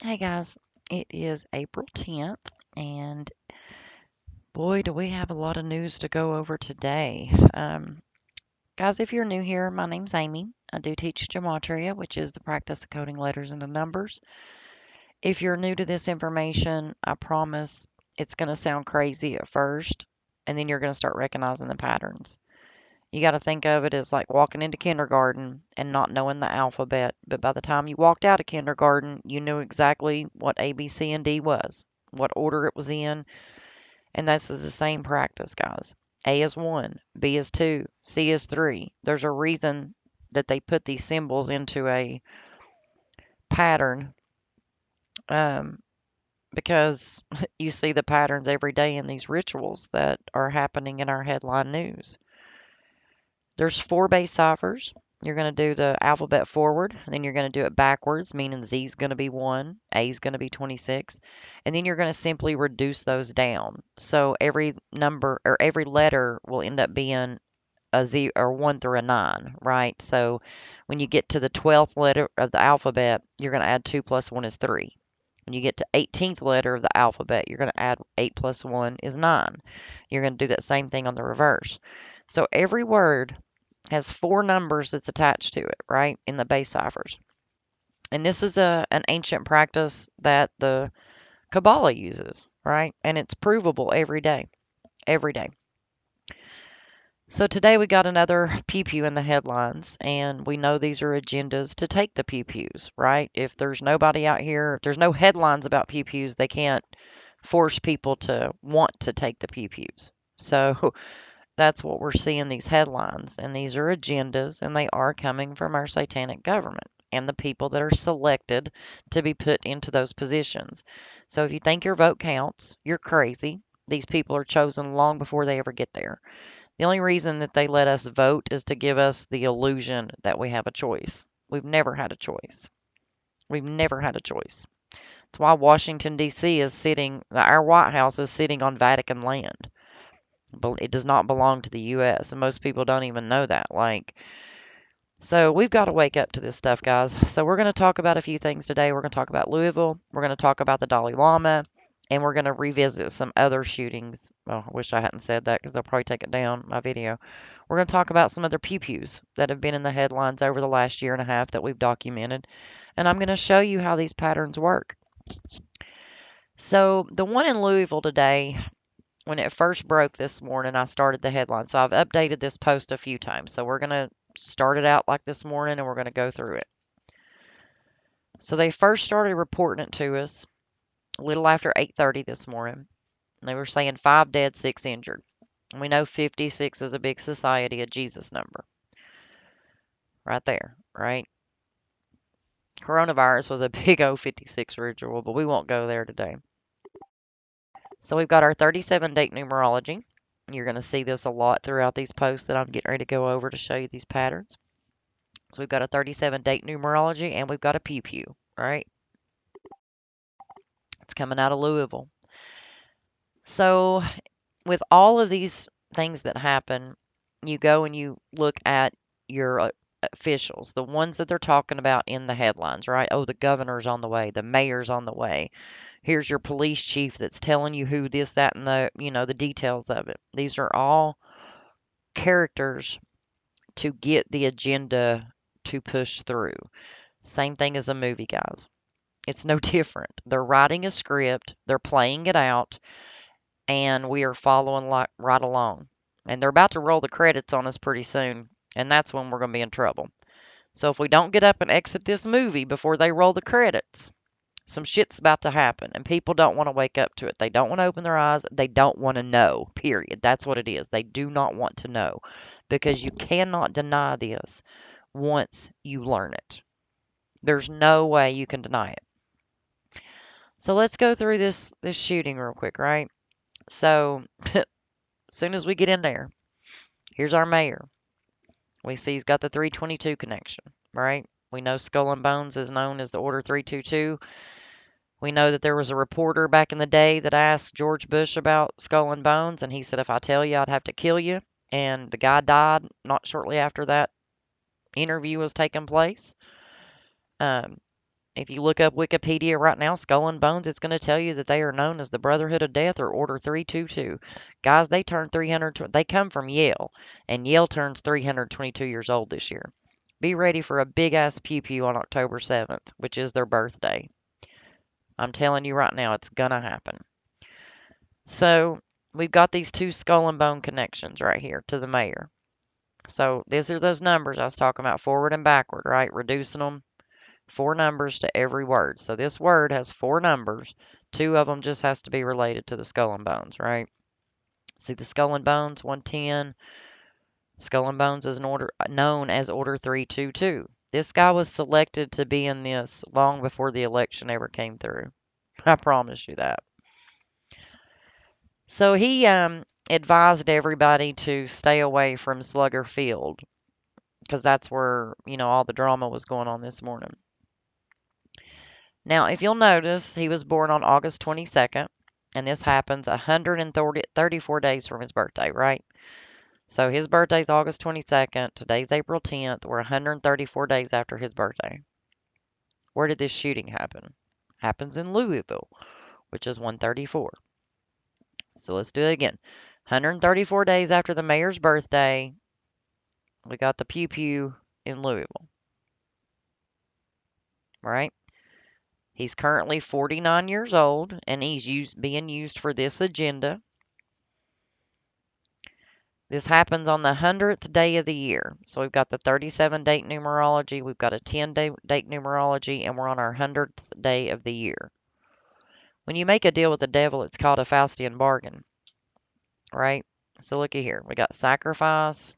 Hey guys, it is April 10th, and boy, do we have a lot of news to go over today. Guys, if you're new here, my name's Amy. I do teach gematria, which is the practice of coding letters into numbers. If you're new to this information, I promise it's going to sound crazy at first, and then you're going to start recognizing the patterns. You got to think of it as like walking into kindergarten and not knowing the alphabet, but by the time you walked out of kindergarten, you knew exactly what A, B, C, and D was, what order it was in, and this is the same practice, guys. A is 1, B is 2, C is 3. There's a reason that they put these symbols into a pattern, um, because you see the patterns every day in these rituals that are happening in our headline news. There's 4 base ciphers. You're going to do the alphabet forward, and then you're going to do it backwards, meaning Z is going to be 1, A is going to be 26, and then you're going to simply reduce those down. So every number or every letter will end up being a Z or 1 through a 9, right? So when you get to the 12th letter of the alphabet, you're going to add 2 plus 1 is 3. When you get to 18th letter of the alphabet, you're going to add 8 plus 1 is 9. You're going to do that same thing on the reverse. So every word has 4 numbers that's attached to it, right, in the base ciphers. And this is an ancient practice that the Kabbalah uses, right? And it's provable every day, every day. So today we got another pew pew in the headlines, and we know these are agendas to take the pew pews, right? If there's nobody out here, if there's no headlines about pew pews, they can't force people to want to take the pew pews. So that's what we're seeing these headlines, and these are agendas, and they are coming from our satanic government and the people that are selected to be put into those positions. So if you think your vote counts, you're crazy. These people are chosen long before they ever get there. The only reason that they let us vote is to give us the illusion that we have a choice. We've never had a choice. We've never had a choice. That's why Washington, D.C. is sitting, our White House is sitting on Vatican land. It does not belong to the U.S., and most people don't even know that. So we've got to wake up to this stuff, guys. So we're going to talk about a few things today. We're going to talk about Louisville. We're going to talk about the Dalai Lama, and we're going to revisit some other shootings. Oh, I wish I hadn't said that because they'll probably take it down, my video. We're going to talk about some other pew-pews that have been in the headlines over the last year and a half that we've documented, and I'm going to show you how these patterns work. So the one in Louisville today, when it first broke this morning, I started the headline. So I've updated this post a few times. So we're going to start it out like this morning and we're going to go through it. So they first started reporting it to us a little after 8:30 this morning. And they were saying 5 dead, 6 injured. And we know 56 is a big society, a Jesus number. Right there, right? Coronavirus was a big O 56 ritual, but we won't go there today. So we've got our 37 date numerology. You're going to see this a lot throughout these posts that I'm getting ready to go over to show you these patterns. So we've got a 37 date numerology and we've got a pew pew, right? It's coming out of Louisville. So with all of these things that happen, you go and you look at your officials, the ones that they're talking about in the headlines, right? Oh, the governor's on the way, the mayor's on the way. Here's your police chief that's telling you who this, that, and the details of it. These are all characters to get the agenda to push through. Same thing as a movie, guys. It's no different. They're writing a script, they're playing it out, and we are following right along. And they're about to roll the credits on us pretty soon, and that's when we're going to be in trouble. So if we don't get up and exit this movie before they roll the credits, some shit's about to happen, and people don't want to wake up to it. They don't want to open their eyes. They don't want to know, period. That's what it is. They do not want to know because you cannot deny this once you learn it. There's no way you can deny it. So let's go through this shooting real quick, right? So as soon as we get in there, here's our mayor. We see he's got the 322 connection, right? We know Skull and Bones is known as the Order 322. We know that there was a reporter back in the day that asked George Bush about Skull and Bones, and he said, if I tell you, I'd have to kill you. And the guy died not shortly after that interview was taking place. Um, If you look up Wikipedia right now, Skull and Bones, it's going to tell you that they are known as the Brotherhood of Death or Order 322. Guys, they turn 300. They come from Yale, and Yale turns 322 years old this year. Be ready for a big ass pew pew on October 7th, which is their birthday. I'm telling you right now, it's gonna happen. So we've got these two skull and bone connections right here to the mayor. So these are those numbers I was talking about, forward and backward, right? Reducing them 4 numbers to every word. So this word has 4 numbers. 2 of them just has to be related to the skull and bones, right? See the skull and bones, 110. Skull and bones is an order known as Order 322. This guy was selected to be in this long before the election ever came through. I promise you that. So he advised everybody to stay away from Slugger Field because that's where, all the drama was going on this morning. Now, if you'll notice, he was born on August 22nd, and this happens 134 days from his birthday, right? So his birthday's August 22nd, today's April 10th, we're 134 days after his birthday. Where did this shooting happen? Happens in Louisville, which is 134. So let's do it again. 134 days after the mayor's birthday, we got the pew pew in Louisville, right? He's currently 49 years old, and he's being used for this agenda. This happens on the 100th day of the year. So we've got the 37 date numerology, we've got a 10 date numerology, and we're on our 100th day of the year. When you make a deal with the devil, it's called a Faustian bargain, right? So looky here. We got sacrifice,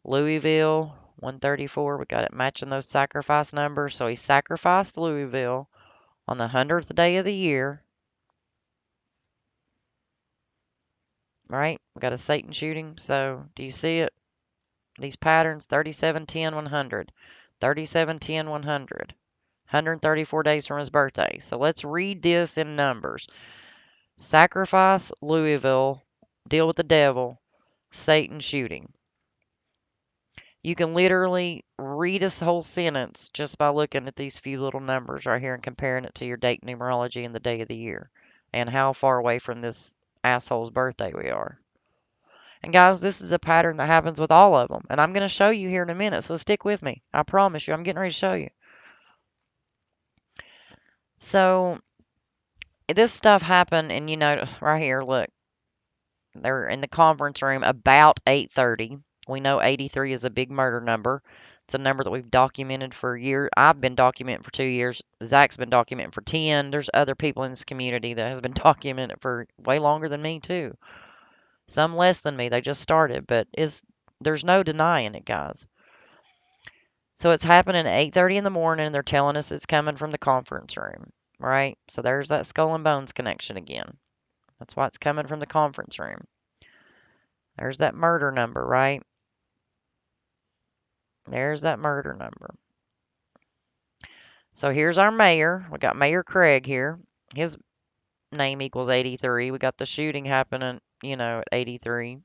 Louisville, 134. We got it matching those sacrifice numbers. So he sacrificed Louisville on the 100th day of the year, right? We got a Satan shooting. So do you see it? These patterns, 37, 10, 100. 37, 10, 100. 134 days from his birthday. So let's read this in numbers. Sacrifice, Louisville, deal with the devil, Satan shooting. You can literally read a whole sentence just by looking at these few little numbers right here and comparing it to your date numerology and the day of the year and how far away from this asshole's birthday we are. And guys, this is a pattern that happens with all of them. And I'm going to show you here in a minute, so stick with me. I promise you, I'm getting ready to show you. So this stuff happened, and right here, look. They're in the conference room about 8:30. We know 83 is a big murder number. It's a number that we've documented for years. I've been documenting for 2 years. Zach's been documenting for 10. There's other people in this community that has been documenting for way longer than me too. Some less than me. They just started, but there's no denying it, guys. So it's happening at 8:30 in the morning, and they're telling us it's coming from the conference room, right? So there's that skull and bones connection again. That's why it's coming from the conference room. There's that murder number, right? There's that murder number. So here's our mayor. We got Mayor Craig here. His name equals 83. We got the shooting happening, at 83.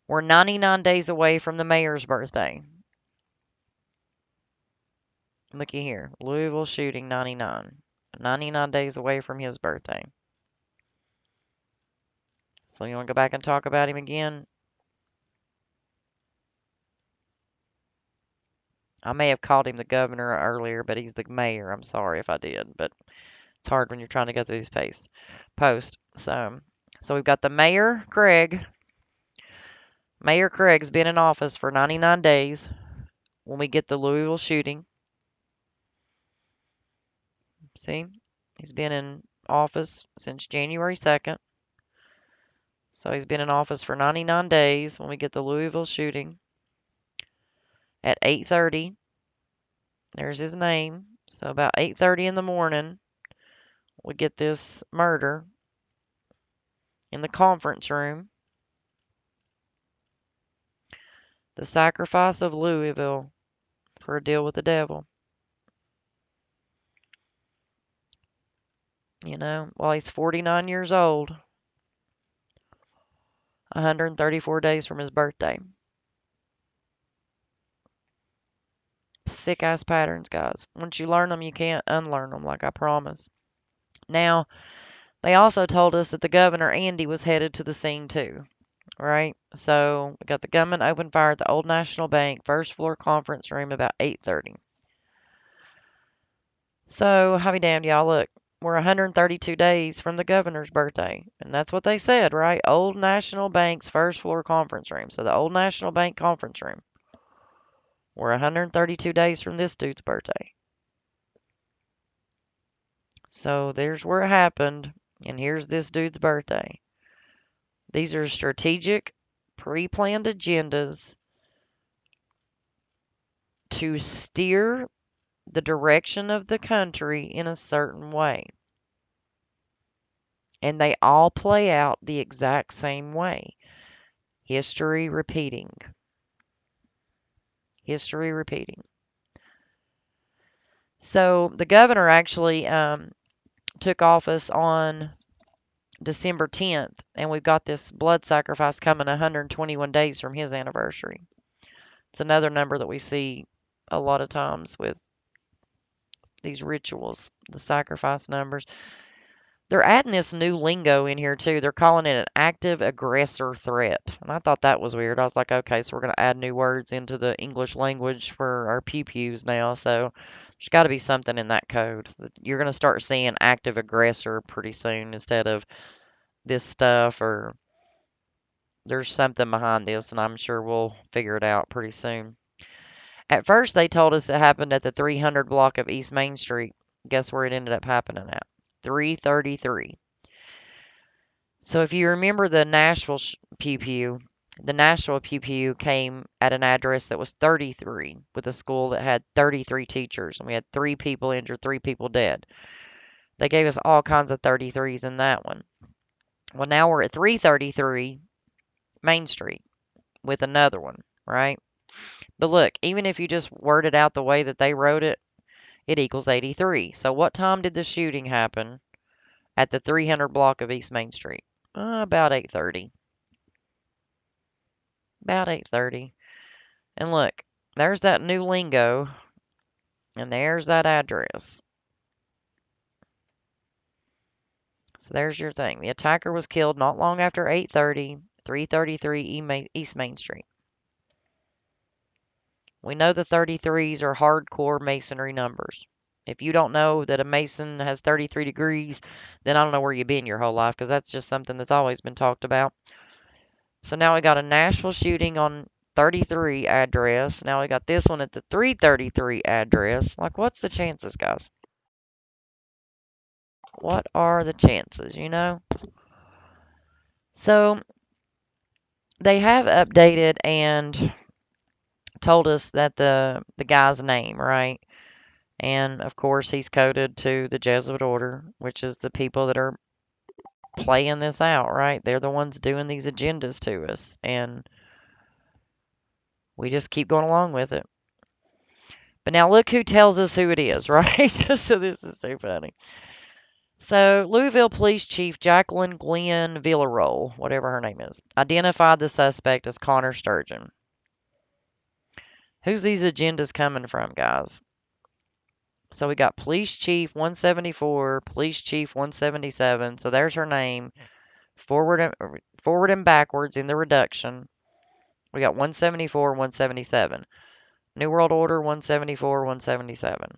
We're 99 days away from the mayor's birthday. Looky here. Louisville shooting 99. 99 days away from his birthday. So you want to go back and talk about him again? I may have called him the governor earlier, but he's the mayor. I'm sorry if I did, but it's hard when you're trying to go through these posts. So we've got the mayor, Craig. Mayor Craig's been in office for 99 days when we get the Louisville shooting. See? He's been in office since January 2nd. So he's been in office for 99 days when we get the Louisville shooting at 8:30. There's his name. So about 8:30 in the morning, we get this murder in the conference room. The sacrifice of Louisville for a deal with the devil. While he's 49 years old, 134 days from his birthday. Sick ass patterns, guys. Once you learn them, you can't unlearn them, like I promised. Now, they also told us that the governor, Andy, was headed to the scene too, right? So we got the gunman opened fire at the Old National Bank, first floor conference room about 8:30. So, I'll be damned, y'all. Look, we're 132 days from the governor's birthday. And that's what they said, right? Old National Bank's first floor conference room. So, the Old National Bank conference room. We're 132 days from this dude's birthday. So, there's where it happened. And here's this dude's birthday. These are strategic, pre planned agendas to steer the direction of the country in a certain way. And they all play out the exact same way. History repeating. History repeating. So the governor actually took office on December 10th, and we've got this blood sacrifice coming 121 days from his anniversary. It's another number that we see a lot of times with these rituals, the sacrifice numbers. They're adding this new lingo in here too. They're calling it an active aggressor threat. And I thought that was weird. I was like, okay, so we're going to add new words into the English language for our pew pews now. So there's got to be something in that code. You're going to start seeing active aggressor pretty soon instead of this stuff, or there's something behind this, and I'm sure we'll figure it out pretty soon. At first, they told us it happened at the 300 block of East Main Street. Guess where it ended up happening at? 333. So if you remember the Nashville Pew Pew, the Nashville Pew Pew came at an address that was 33 with a school that had 33 teachers, and we had 3 people injured, 3 people dead. They gave us all kinds of 33s in that one. Well, now we're at 333 Main Street with another one, right? But look, even if you just word it out the way that they wrote it, it equals 83. So what time did the shooting happen at the 300 block of East Main Street? About 8:30. About 8:30. And look, there's that new lingo, and there's that address. So there's your thing. The attacker was killed not long after 8:30, 333 East Main Street. We know the 33s are hardcore masonry numbers. If you don't know that a mason has 33 degrees, then I don't know where you've been your whole life, because that's just something that's always been talked about. So now we got a Nashville shooting on 33 address. Now we got this one at the 333 address. Like, what's the chances, guys? What are the chances, you know? So they have updated and told us that the guy's name, right? And of course, he's coded to the Jesuit order, which is the people that are playing this out, right? They're the ones doing these agendas to us, and we just keep going along with it. But now look who tells us who it is, right? So this is so funny. So Louisville Police Chief Jacqueline Glenn Villarreal, whatever her name is, identified the suspect as Connor Sturgeon. Who's these agendas coming from, guys? So we got Police Chief 174, Police Chief 177. So there's her name, forward and backwards in the reduction. We got 174, 177. New World Order 174, 177.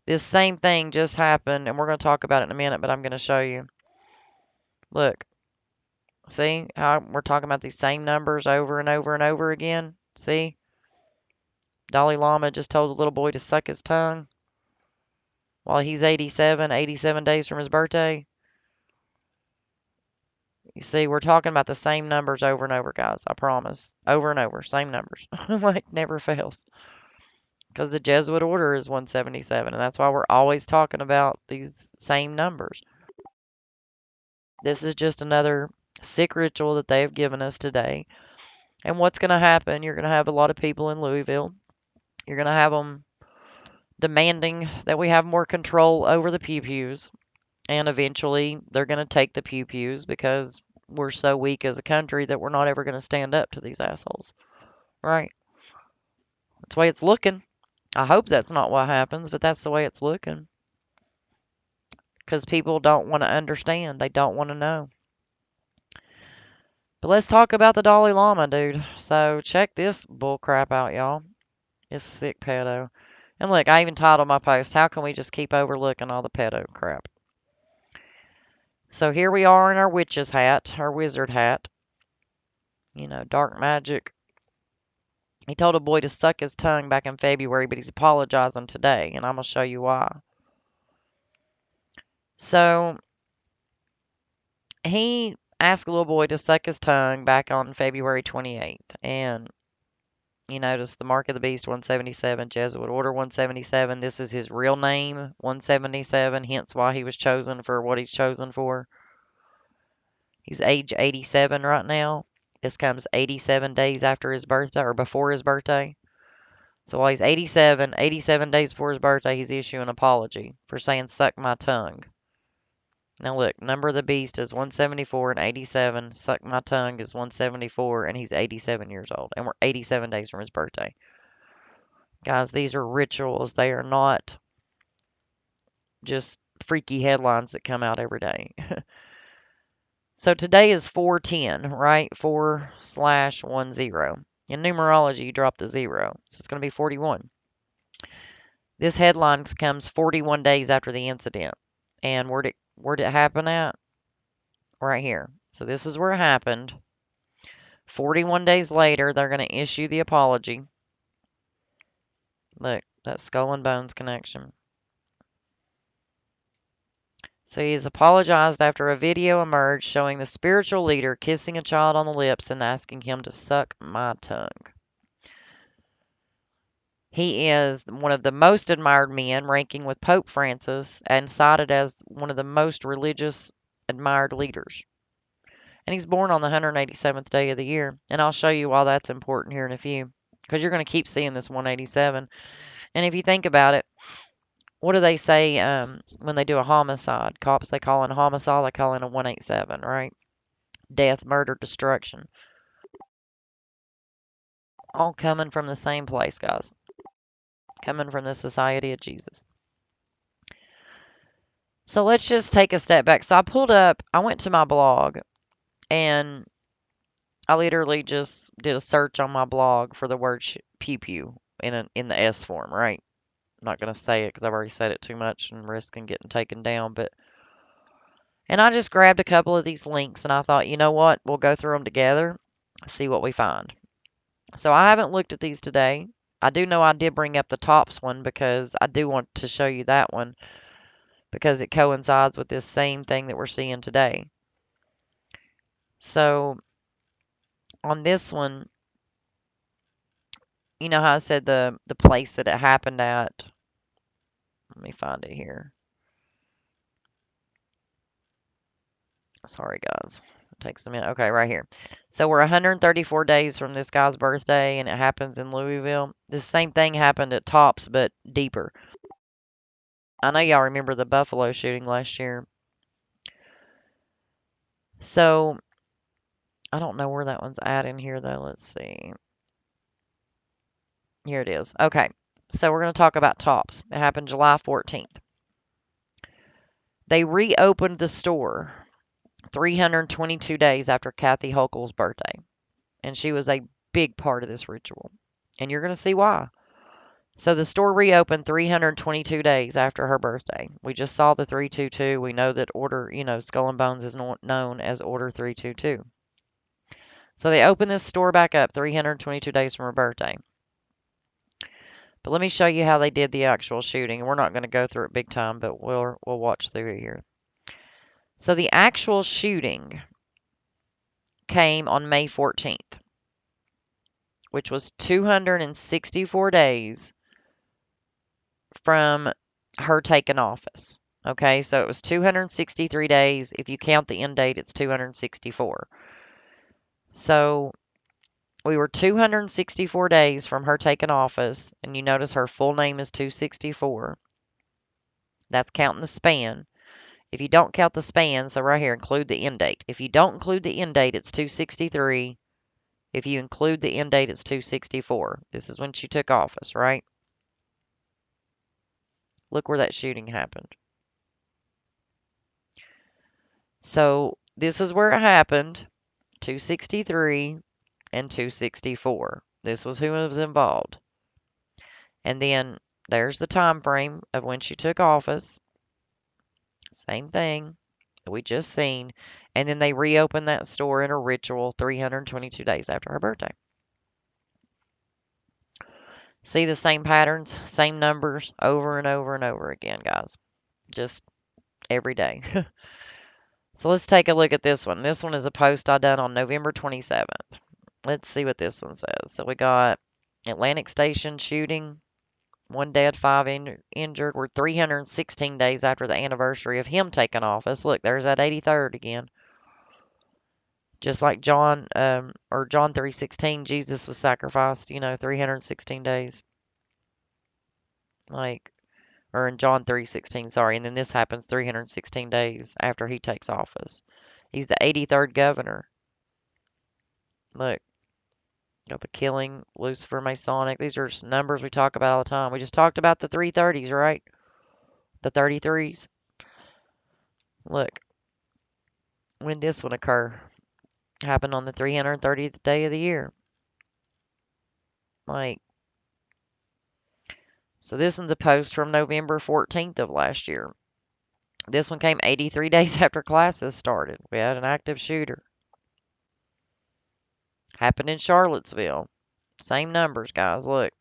This same thing just happened, and we're going to talk about it in a minute, but I'm going to show you. Look, see how we're talking about these same numbers over and over and over again? See? Dalai Lama just told the little boy to suck his tongue while he's 87 days from his birthday. You see, we're talking about the same numbers over and over, guys. I promise. Over and over, same numbers. Like, never fails. Because the Jesuit order is 177, and that's why we're always talking about these same numbers. This is just another sick ritual that they have given us today. And what's going to happen, you're going to have a lot of people in Louisville. You're going to have them demanding that we have more control over the pew pews. And eventually, they're going to take the pew pews because we're so weak as a country that we're not ever going to stand up to these assholes. Right? That's the way it's looking. I hope that's not what happens, but that's the way it's looking. Because people don't want to understand. They don't want to know. But let's talk about the Dalai Lama, dude. So check this bull crap out, y'all. It's sick pedo. And look, I even titled my post, How Can We Just Keep Overlooking All the Pedo Crap? So here we are in our witch's hat, our wizard hat. You know, dark magic. He told a boy to suck his tongue back in February, but he's apologizing today, and I'm going to show you why. So he asked a little boy to suck his tongue back on February 28th, and you notice the Mark of the Beast 177, Jesuit Order 177. This is his real name, 177, hence why he was chosen for what he's chosen for. He's age 87 right now. This comes 87 days after his birthday, or before his birthday. So while he's 87, 87 days before his birthday, he's issuing an apology for saying, suck my tongue. Now look, number of the beast is 174 and 87. Suck my tongue is 174, and he's 87 years old. And we're 87 days from his birthday. Guys, these are rituals. They are not just freaky headlines that come out every day. So today is 410, right? 4/10. In numerology, you drop the zero. So it's going to be 41. This headline comes 41 days after the incident. And where'd it happen at? Right here. So this is where it happened. 41 days later, they're going to issue the apology. Look, that skull and bones connection. So he's apologized after a video emerged showing the spiritual leader kissing a child on the lips and asking him to suck my tongue. He is one of the most admired men, ranking with Pope Francis and cited as one of the most religious admired leaders. And he's born on the 187th day of the year. And I'll show you why that's important here in a few. Because you're going to keep seeing this 187. And if you think about it, what do they say when they do a homicide? Cops, they call in a homicide, they call in a 187, right? Death, murder, destruction. All coming from the same place, guys. Coming from the Society of Jesus. So let's just take a step back. So I went to my blog, and I literally just did a search on my blog for the word pew pew in the S form, right? I'm not going to say it because I've already said it too much and risking getting taken down, and I just grabbed a couple of these links and I thought, you know what? We'll go through them together, see what we find. So I haven't looked at these today. I do know I did bring up the tops one because I do want to show you that one because it coincides with this same thing that we're seeing today. So on this one, you know how I said the place that it happened at? Let me find it here. Sorry, guys. It takes a minute. Okay, right here. So we're 134 days from this guy's birthday, and it happens in Lousiville. The same thing happened at Tops, but deeper. I know y'all remember the Buffalo shooting last year. So I don't know where that one's at in here, though. Let's see. Here it is. Okay. So we're going to talk about Tops. It happened July 14th. They reopened the store 322 days after Kathy Hochul's birthday. And she was a big part of this ritual. And you're going to see why. So the store reopened 322 days after her birthday. We just saw the 322. We know that Skull and Bones is known as Order 322. So they opened this store back up 322 days from her birthday. But let me show you how they did the actual shooting. We're not going to go through it big time, but we'll watch through it here. So the actual shooting came on May 14th, which was 264 days from her taking office. Okay, so it was 263 days. If you count the end date, it's 264. So we were 264 days from her taking office, and you notice her full name is 264. That's counting the span. If you don't count the span, so right here, include the end date. If you don't include the end date, it's 263. If you include the end date, it's 264. This is when she took office, right? Look where that shooting happened. So this is where it happened, 263 and 264. This was who was involved. And then there's the time frame of when she took office. Same thing that we just seen. And then they reopened that store in a ritual 322 days after her birthday. See the same patterns, same numbers over and over and over again, guys. Just every day. So let's take a look at this one. This one is a post I done on November 27th. Let's see what this one says. So we got Atlantic Station shooting, one dead, five injured. We're 316 days after the anniversary of him taking office. Look, there's that 83rd again. Just like John, or John 3:16, Jesus was sacrificed, 316 days. Like, or in John 3:16, sorry. And then this happens 316 days after he takes office. He's the 83rd governor. Look, got the killing, Lucifer, Masonic. These are numbers we talk about all the time. We just talked about the 330s, right? The 33s. Look, when did this one occur? Happened on the 330th day of the year. Like, so this one's a post from November 14th of last year. This one came 83 days after classes started. We had an active shooter. Happened in Charlottesville. Same numbers, guys. Look.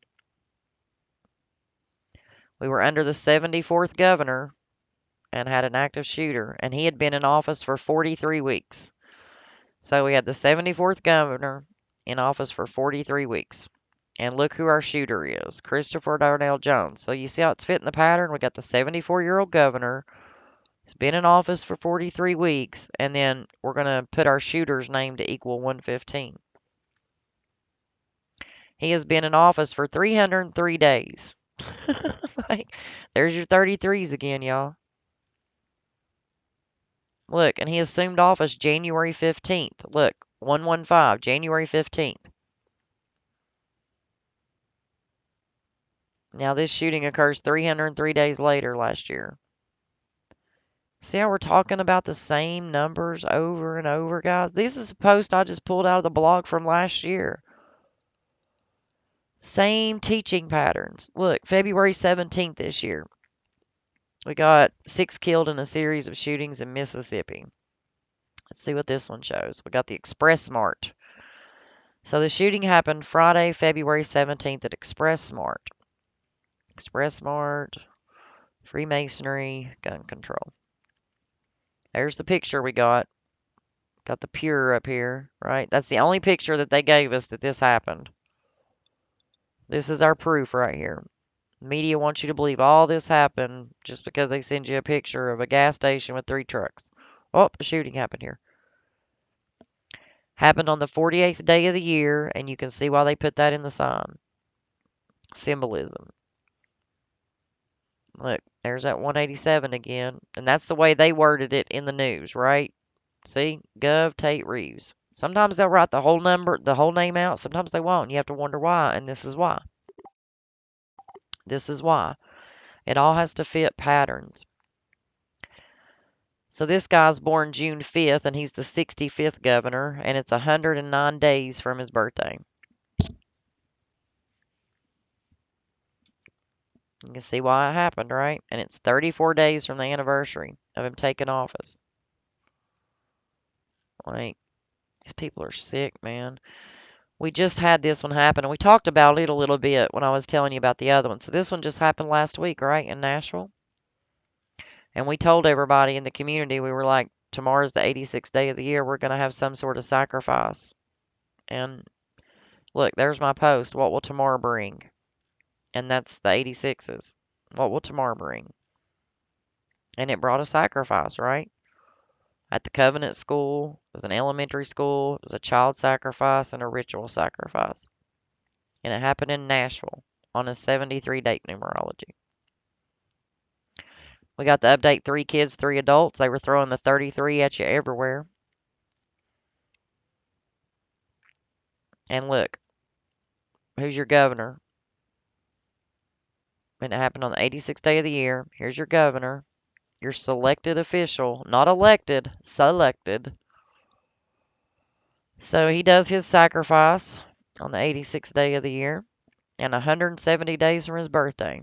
We were under the 74th governor and had an active shooter, and he had been in office for 43 weeks. So we had the 74th governor in office for 43 weeks. And look who our shooter is, Christopher Darnell Jones. So you see how it's fitting the pattern? We got the 74-year-old governor. He's been in office for 43 weeks, and then we're going to put our shooter's name to equal 115. He has been in office for 303 days. Like, there's your 33s again, y'all. Look, and he assumed office January 15th. Look, 115, January 15th. Now, this shooting occurs 303 days later last year. See how we're talking about the same numbers over and over, guys? This is a post I just pulled out of the blog from last year. Same teaching patterns. Look, February 17th this year. We got 6 killed in a series of shootings in Mississippi. Let's see what this one shows. We got the Express Mart. So the shooting happened Friday, February 17th at Express Mart. Express Mart, Freemasonry, gun control. There's the picture we got. Got the pure up here, right? That's the only picture that they gave us that this happened. This is our proof right here. Media wants you to believe all this happened just because they send you a picture of a gas station with 3 trucks. Oh, a shooting happened here. Happened on the 48th day of the year, and you can see why they put that in the sign. Symbolism. Look, there's that 187 again. And that's the way they worded it in the news, right? See? Gov. Tate Reeves. Sometimes they'll write the whole number, the whole name out. Sometimes they won't. You have to wonder why, and this is why. This is why. It all has to fit patterns. So this guy's born June 5th, and he's the 65th governor, and it's 109 days from his birthday. You can see why it happened, right? And it's 34 days from the anniversary of him taking office. Like, these people are sick, man. We just had this one happen, and we talked about it a little bit when I was telling you about the other one. So this one just happened last week, right, in Nashville? And we told everybody in the community, we were like, tomorrow's the 86th day of the year. We're going to have some sort of sacrifice. And look, there's my post. What will tomorrow bring? And that's the 86s. What will tomorrow bring? And it brought a sacrifice, right? At the Covenant School, it was an elementary school, it was a child sacrifice and a ritual sacrifice. And it happened in Nashville on a 73 date numerology. We got the update 3 kids, 3 adults. They were throwing the 33 at you everywhere. And look, who's your governor? And it happened on the 86th day of the year. Here's your governor, your selected official, not elected, selected. So he does his sacrifice on the 86th day of the year and 170 days from his birthday.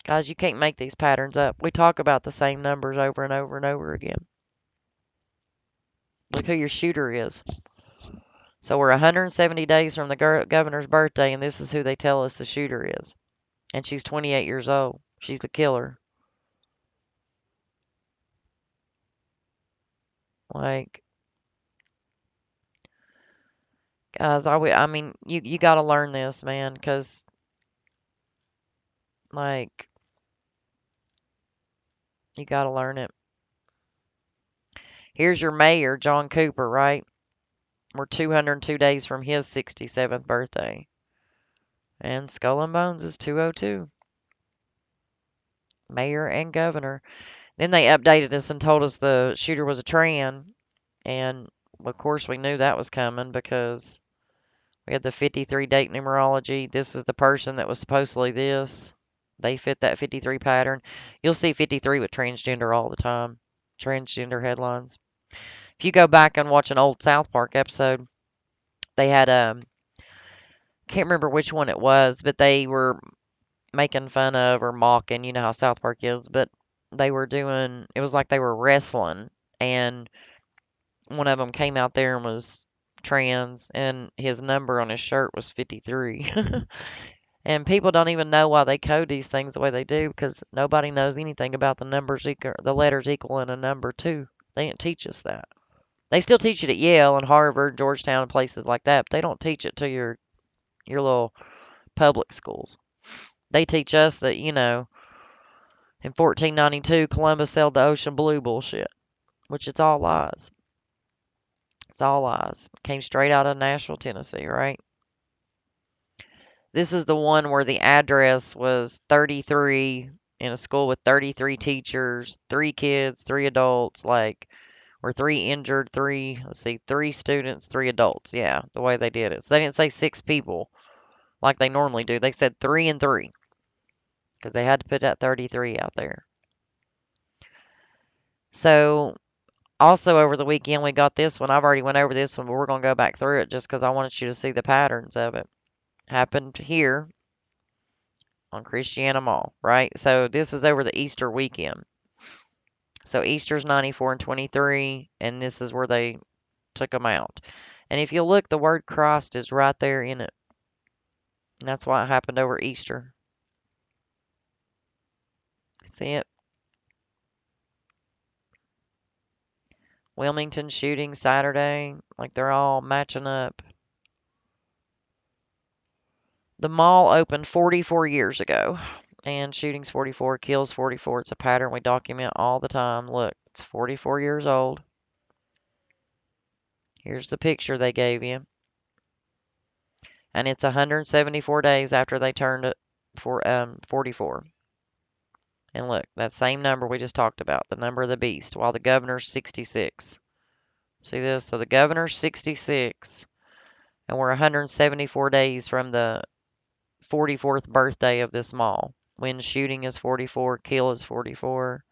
Guys, you can't make these patterns up. We talk about the same numbers over and over and over again. Look who your shooter is. So we're 170 days from the governor's birthday, and this is who they tell us the shooter is. And she's 28 years old. She's the killer. Like, guys, I mean, you got to learn this, man, because, like, you got to learn it. Here's your mayor, John Cooper, right? We're 202 days from his 67th birthday. And Skull and Bones is 202. Mayor and governor. Then they updated us and told us the shooter was a Tran. And of course, we knew that was coming because we had the 53 date numerology. This is the person that was supposedly this. They fit that 53 pattern. You'll see 53 with transgender all the time. Transgender headlines. If you go back and watch an old South Park episode, they had can't remember which one it was, but they were making fun of or mocking, you know how South Park is, but they were doing it was like they were wrestling and one of them came out there and was trans and his number on his shirt was 53. And people don't even know why they code these things the way they do because nobody knows anything about the numbers the letters equaling a number too. They didn't teach us that. They still teach it at Yale and Harvard, Georgetown, and places like that, but they don't teach it to your little public schools. They teach us that, in 1492 Columbus sailed the ocean blue bullshit, which it's all lies. It's all lies. Came straight out of Nashville, Tennessee, right? This is the one where the address was 33 in a school with 33 teachers, 3 kids, 3 adults, like, or 3 injured, 3 students, 3 adults. Yeah, the way they did it. So they didn't say 6 people like they normally do. They said 3 and 3 because they had to put that 33 out there. So also over the weekend we got this one. I've already went over this one, but we're going to go back through it just because I wanted you to see the patterns of it. Happened here on Christiana Mall, right? So this is over the Easter weekend. So Easter's 94 and 23, and this is where they took them out. And if you look, the word Christ is right there in it. And that's why it happened over Easter. See it? Wilmington shooting Saturday. Like they're all matching up. The mall opened 44 years ago. And shootings 44, kills 44. It's a pattern we document all the time. Look, it's 44 years old. Here's the picture they gave you. And it's 174 days after they turned it for 44. And look, that same number we just talked about, the number of the beast, while the governor's 66. See this? So the governor's 66, and we're 174 days from the 44th birthday of this mall. When shooting is 44, kill is 44.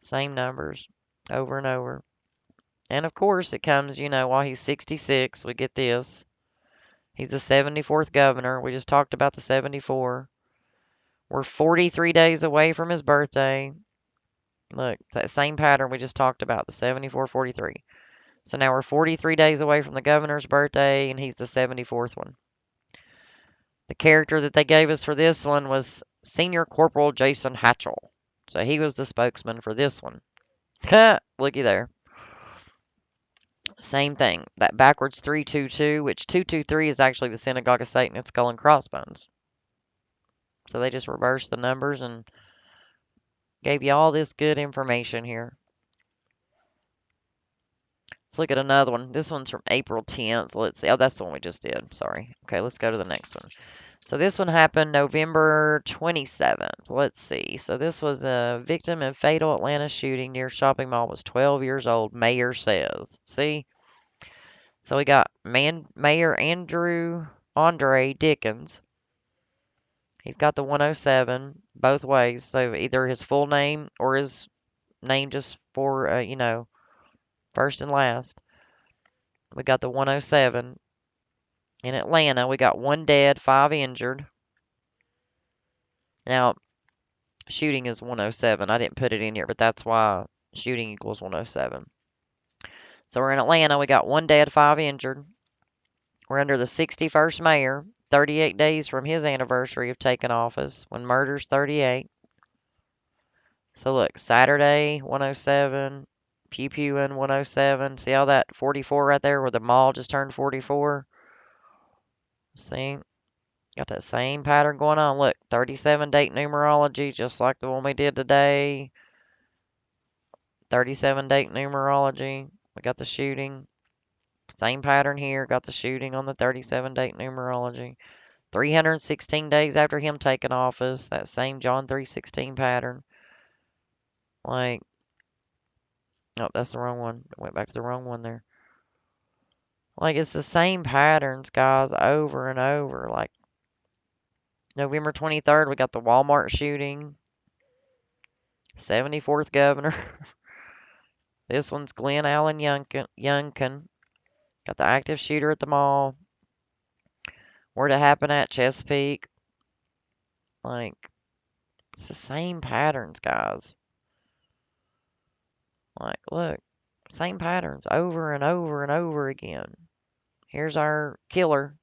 Same numbers over and over. And of course, it comes, while he's 66, we get this. He's the 74th governor. We just talked about the 74. We're 43 days away from his birthday. Look, that same pattern we just talked about, the 74, 43. So now we're 43 days away from the governor's birthday, and he's the 74th one. The character that they gave us for this one was Senior Corporal Jason Hatchell. So he was the spokesman for this one. Looky there. Same thing. That backwards 322, which 223 is actually the synagogue of Satan. It's skull and crossbones. So they just reversed the numbers and gave you all this good information here. Let's look at another one. This one's from April 10th. Let's see. Oh, that's the one we just did. Sorry. Okay, let's go to the next one. So this one happened November 27th. Let's see. So this was a victim in fatal Atlanta shooting near shopping mall. Was 12 years old, mayor says. See? So we got Mayor Andre Dickens. He's got the 107 both ways. So either his full name or his name just for, first and last. We got the 107. In Atlanta, we got 1 dead, 5 injured. Now, shooting is 107. I didn't put it in here, but that's why shooting equals 107. So we're in Atlanta. We got 1 dead, 5 injured. We're under the 61st mayor, 38 days from his anniversary of taking office, when murder's 38. So look, Saturday, 107, Pew Pew in 107. See all that 44 right there where the mall just turned 44? See? Got that same pattern going on. Look, 37 date numerology, just like the one we did today. 37 date numerology. We got the shooting. Same pattern here. Got the shooting on the 37 date numerology. 316 days after him taking office. That same John 3:16 pattern. Like, oh, that's the wrong one. Went back to the wrong one there. Like, it's the same patterns, guys, over and over. Like, November 23rd, we got the Walmart shooting. 74th governor. This one's Glenn Allen Youngkin. Got the active shooter at the mall. Where'd it happen at? Chesapeake. Like, it's the same patterns, guys. Like, look, same patterns over and over and over again. Here's our killer.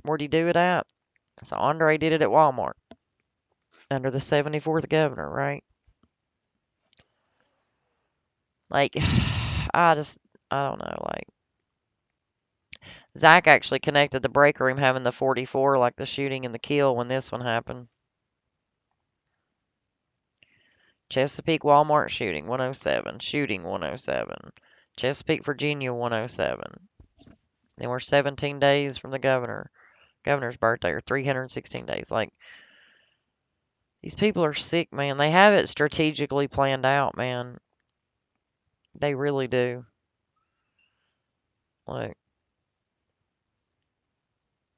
Where'd he do it at? So Andre did it at Walmart under the 74th governor, right? Like, I don't know. Like, Zach actually connected the break room having the 44, like the shooting and the kill when this one happened. Chesapeake Walmart shooting 107, shooting 107. Chesapeake, Virginia 107. Then we're 17 days from the governor's birthday, or 316 days. Like, these people are sick, man. They have it strategically planned out, man. They really do. Like,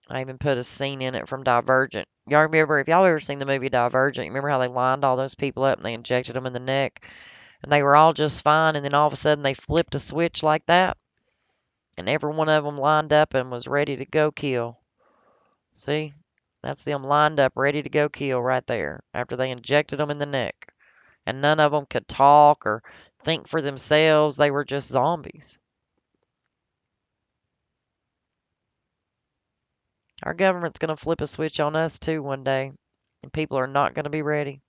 I even put a scene in it from Divergent. Y'all remember, if y'all ever seen the movie Divergent, you remember how they lined all those people up and they injected them in the neck? And they were all just fine, and then all of a sudden they flipped a switch like that, and every one of them lined up and was ready to go kill. See? That's them lined up, ready to go kill right there after they injected them in the neck. And none of them could talk or think for themselves. They were just zombies. Our government's going to flip a switch on us too one day, and people are not going to be ready.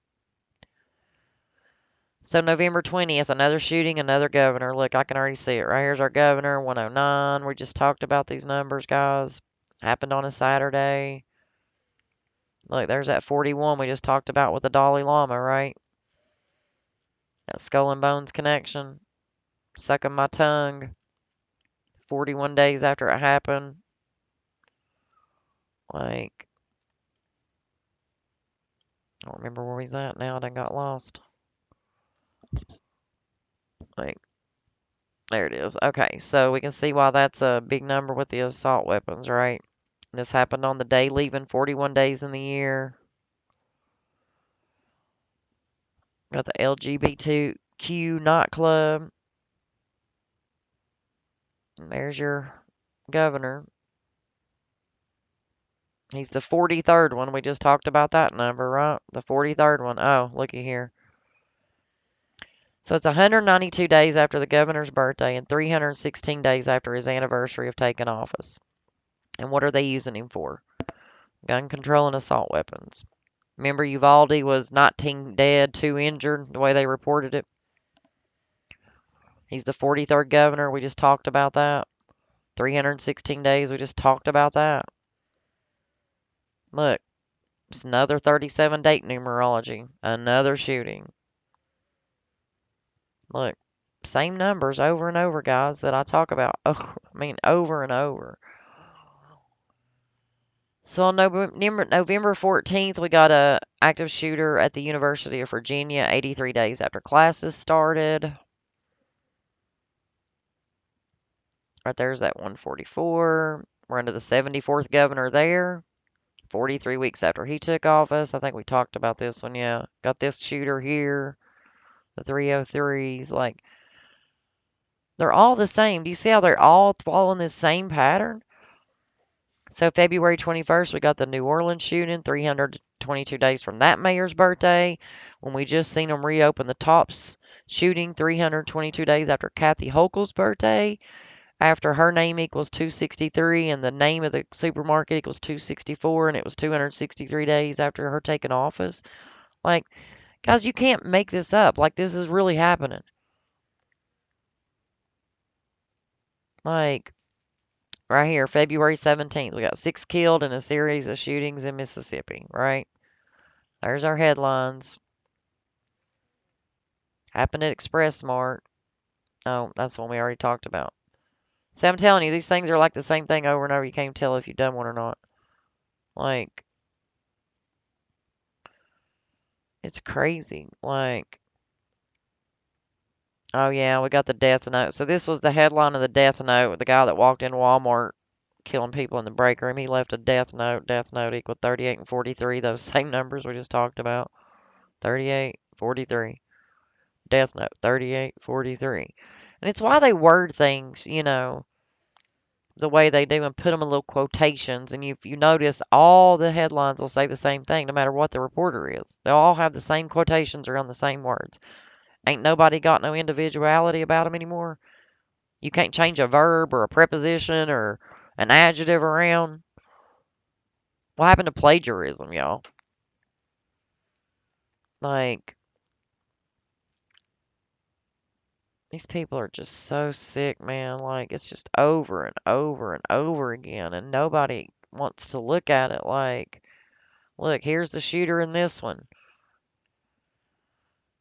So November 20th, another shooting, another governor. Look, I can already see it. Right here's our governor, 109. We just talked about these numbers, guys. Happened on a Saturday. Look, there's that 41 we just talked about with the Dalai Lama, right? That skull and bones connection. Sucking my tongue. 41 days after it happened. Like, I don't remember where he's at now. I done got lost. Like, there it is. Okay, so we can see why that's a big number with the assault weapons, right? This happened on the day leaving 41 days in the year. Got the LGBTQ nightclub. And there's your governor. He's the 43rd one. We just talked about that number, right? The 43rd one. Oh, looky here. So it's 192 days after the governor's birthday and 316 days after his anniversary of taking office. And what are they using him for? Gun control and assault weapons. Remember, Uvalde was 19 dead, 2 injured, the way they reported it. He's the 43rd governor. We just talked about that. 316 days. We just talked about that. Look, it's another 37 date numerology. Another shooting. Look, same numbers over and over, guys, that I talk about. Oh, I mean, over and over. So on November 14th, we got a active shooter at the University of Virginia, 83 days after classes started. Right there's that 144. We're under the 74th governor there. 43 weeks after he took office. I think we talked about this one. Yeah. Got this shooter here. The 303s. Like, they're all the same. Do you see how they're all following this same pattern? So February 21st, we got the New Orleans shooting, 322 days from that mayor's birthday. When we just seen them reopen the Tops shooting, 322 days after Kathy Hochul's birthday, after her name equals 263 and the name of the supermarket equals 264, and it was 263 days after her taking office. Like, guys, you can't make this up. Like, this is really happening. Like, right here, February 17th, we got 6 killed in a series of shootings in Mississippi, right? There's our headlines. Happened at Express Smart. Oh, that's the one we already talked about. See, I'm telling you, these things are like the same thing over and over. You can't even tell if you've done one or not. Like, it's crazy. Like, oh yeah, we got the death note. So this was the headline of the death note with the guy that walked in Walmart killing people in the break room. He left a death note. Death note equaled 38 and 43. Those same numbers we just talked about. 38, 43. Death note, 38, 43. And it's why they word things, the way they do and put them in little quotations. And if you notice, all the headlines will say the same thing, no matter what the reporter is. They'll all have the same quotations around the same words. Ain't nobody got no individuality about them anymore. You can't change a verb or a preposition or an adjective around. What happened to plagiarism, y'all? Like, these people are just so sick, man. Like, it's just over and over and over again, and nobody wants to look at it like, look, here's the shooter in this one.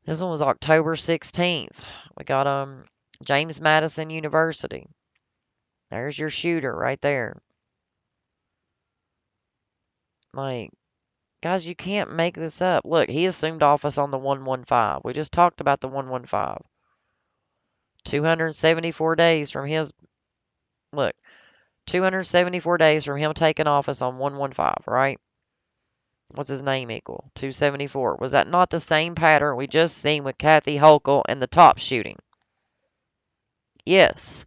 This one was October 16th. We got James Madison University. There's your shooter right there. Like, guys, you can't make this up. Look, he assumed office on the 115. We just talked about the 115. 274 days from his, look, 274 days from him taking office on 115, right? What's his name equal? 274. Was that not the same pattern we just seen with Kathy Hochul and the top shooting? Yes.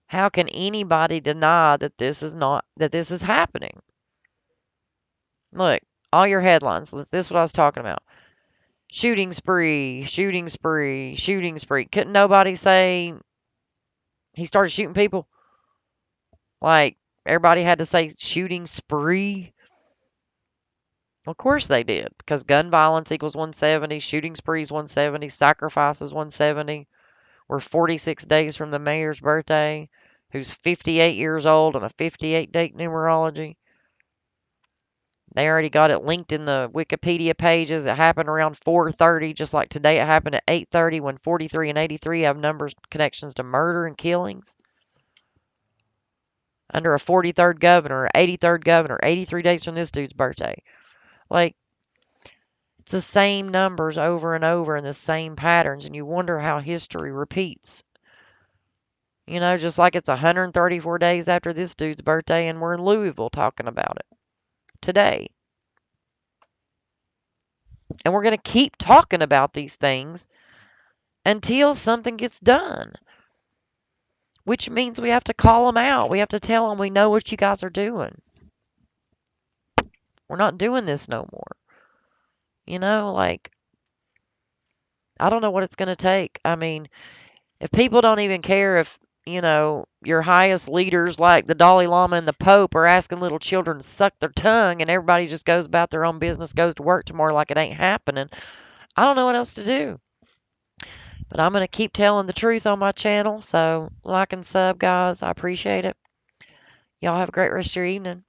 How can anybody deny that this is happening? Look, all your headlines. This is what I was talking about. Shooting spree, shooting spree, shooting spree. Couldn't nobody say he started shooting people? Like, everybody had to say shooting spree? Of course they did, because gun violence equals 170, shooting sprees 170, sacrifices 170. We're 46 days from the mayor's birthday, who's 58 years old on a 58 date numerology. They already got it linked in the Wikipedia pages. It happened around 4:30, just like today it happened at 8:30 when 43 and 83 have numbers connections to murder and killings. Under a 43rd governor, 83rd governor, 83 days from this dude's birthday. Like, it's the same numbers over and over and the same patterns, and you wonder how history repeats. Just like it's 134 days after this dude's birthday, and we're in Louisville talking about it today. And we're going to keep talking about these things until something gets done, which means we have to call them out. We have to tell them we know what you guys are doing. We're not doing this no more. Like, I don't know what it's going to take. I mean, if people don't even care if, your highest leaders like the Dalai Lama and the Pope are asking little children to suck their tongue and everybody just goes about their own business, goes to work tomorrow like it ain't happening, I don't know what else to do. But I'm going to keep telling the truth on my channel. So like and sub, guys. I appreciate it. Y'all have a great rest of your evening.